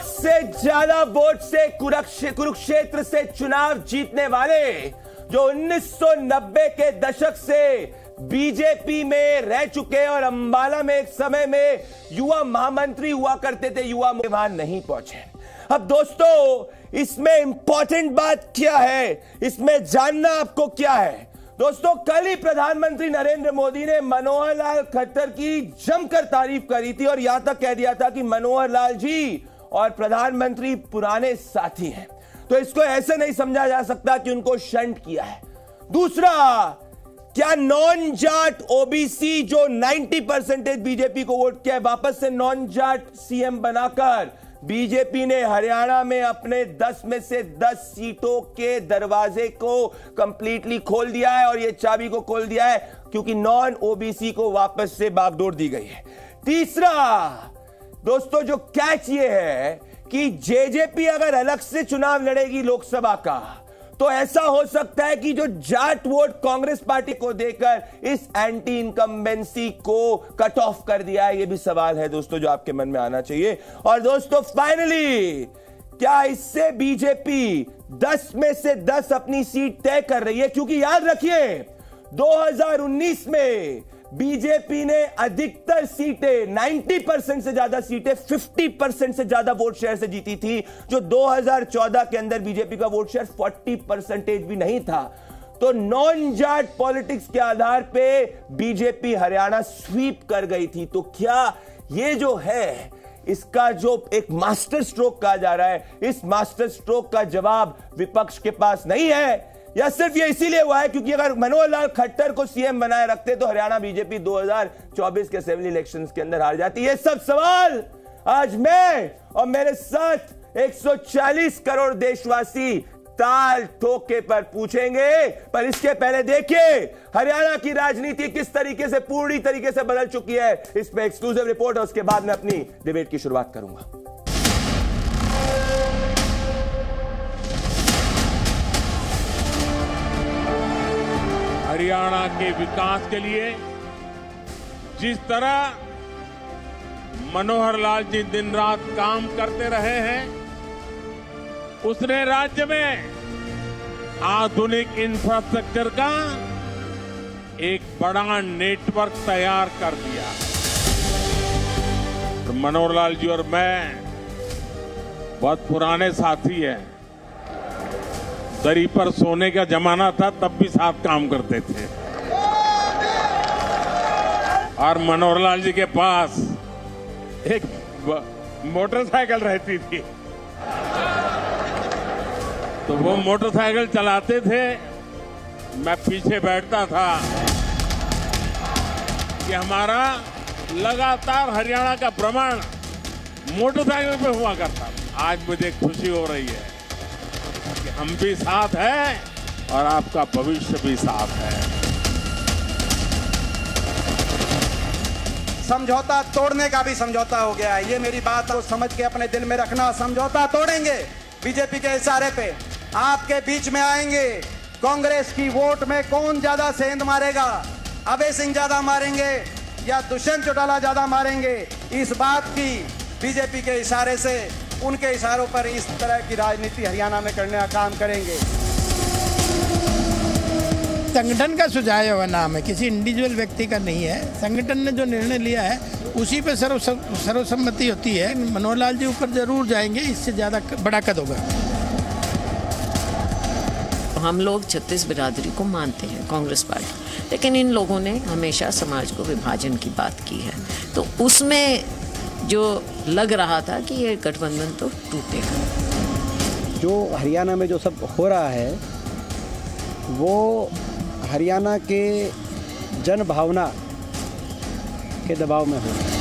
लाख से ज्यादा वोट से कुरुक्षेत्र से चुनाव जीतने वाले, जो 1990 के दशक से बीजेपी में रह चुके और अंबाला में एक समय में युवा महामंत्री हुआ करते थे, युवा वहां नहीं पहुंचे। अब दोस्तों, इसमें इंपॉर्टेंट बात क्या है, इसमें जानना आपको क्या है। दोस्तों, कल ही प्रधानमंत्री नरेंद्र मोदी ने मनोहर लाल खट्टर की जमकर तारीफ करी थी और यहां तक कह दिया था कि मनोहर लाल जी और प्रधानमंत्री पुराने साथी हैं। तो इसको ऐसे नहीं समझा जा सकता कि उनको शंट किया है। दूसरा, क्या नॉन जाट ओबीसी जो 90% बीजेपी को वोट किया है, वापस से नॉन जाट सीएम बनाकर बीजेपी ने हरियाणा में अपने 10 में से 10 सीटों के दरवाजे को कंप्लीटली खोल दिया है और ये चाबी को खोल दिया है क्योंकि नॉन ओबीसी को वापस से बागडोर दी गई है। तीसरा दोस्तों, जो कैच ये है कि जेजेपी अगर अलग से चुनाव लड़ेगी लोकसभा का, तो ऐसा हो सकता है कि जो जाट वोट कांग्रेस पार्टी को देकर इस एंटी इनकम्बेंसी को कट ऑफ कर दिया है। यह भी सवाल है दोस्तों जो आपके मन में आना चाहिए। और दोस्तों, फाइनली क्या इससे बीजेपी 10 में से 10 अपनी सीट तय कर रही है? क्योंकि याद रखिए, 2019 में बीजेपी ने अधिकतर सीटें, 90% से ज्यादा सीटें, 50% से ज्यादा वोट शेयर से जीती थी, जो 2014 के अंदर बीजेपी का वोट शेयर 40% भी नहीं था। तो नॉन जाट पॉलिटिक्स के आधार पे बीजेपी हरियाणा स्वीप कर गई थी। तो क्या ये जो है, इसका जो एक मास्टर स्ट्रोक कहा जा रहा है, इस मास्टर स्ट्रोक का जवाब विपक्ष के पास नहीं है, या सिर्फ ये इसीलिए हुआ है क्योंकि अगर मनोहर लाल खट्टर को सीएम बनाए रखते तो हरियाणा बीजेपी 2024 के असेंबली इलेक्शंस के अंदर हार जाती? ये सब सवाल आज मैं और मेरे साथ 140 करोड़ देशवासी ताल ठोके पर पूछेंगे। पर इसके पहले देखिए हरियाणा की राजनीति किस तरीके से पूरी तरीके से बदल चुकी है। इस पे एक्सक्लूसिव रिपोर्ट है, उसके बाद मैं अपनी डिबेट की शुरुआत करूंगा। हरियाणा के विकास के लिए जिस तरह मनोहर लाल जी दिन रात काम करते रहे हैं, उसने राज्य में आधुनिक इंफ्रास्ट्रक्चर का एक बड़ा नेटवर्क तैयार कर दिया। तो मनोहर लाल जी और मैं बहुत पुराने साथी हैं। दरी पर सोने का जमाना था, तब भी साथ काम करते थे। और मनोहर लाल जी के पास एक मोटरसाइकिल रहती थी, तो वो मोटरसाइकिल चलाते थे, मैं पीछे बैठता था कि हमारा लगातार हरियाणा का भ्रमण मोटरसाइकिल पे हुआ करता। आज मुझे खुशी हो रही है कि हम भी साथ हैं और आपका भविष्य भी साथ है। समझौता तोड़ने का भी समझौता हो गया है। ये मेरी बात को समझ के अपने दिल में रखना। समझौता तोड़ेंगे बीजेपी के इशारे पे, आपके बीच में आएंगे। कांग्रेस की वोट में कौन ज्यादा सेंध मारेगा, अभय सिंह ज्यादा मारेंगे या दुष्यंत चौटाला ज्यादा मारेंगे, इस बात की बीजेपी के इशारे से, उनके इशारों पर इस तरह की राजनीति हरियाणा में करने का काम करेंगे। संगठन का सुझाव हुआ नाम है, किसी इंडिविजुअल व्यक्ति का नहीं है। संगठन ने जो निर्णय लिया है उसी पे सर्वसम्मति होती है। मनोहर लाल जी ऊपर जरूर जाएंगे, इससे ज्यादा बड़ा कद होगा। हम लोग 36 बिरादरी को मानते हैं कांग्रेस पार्टी, लेकिन इन लोगों ने हमेशा समाज को विभाजन की बात की है। तो उसमें जो लग रहा था कि ये गठबंधन तो टूटेगा। जो हरियाणा में जो सब हो रहा है वो हरियाणा के जन भावना के दबाव में हो रहा है।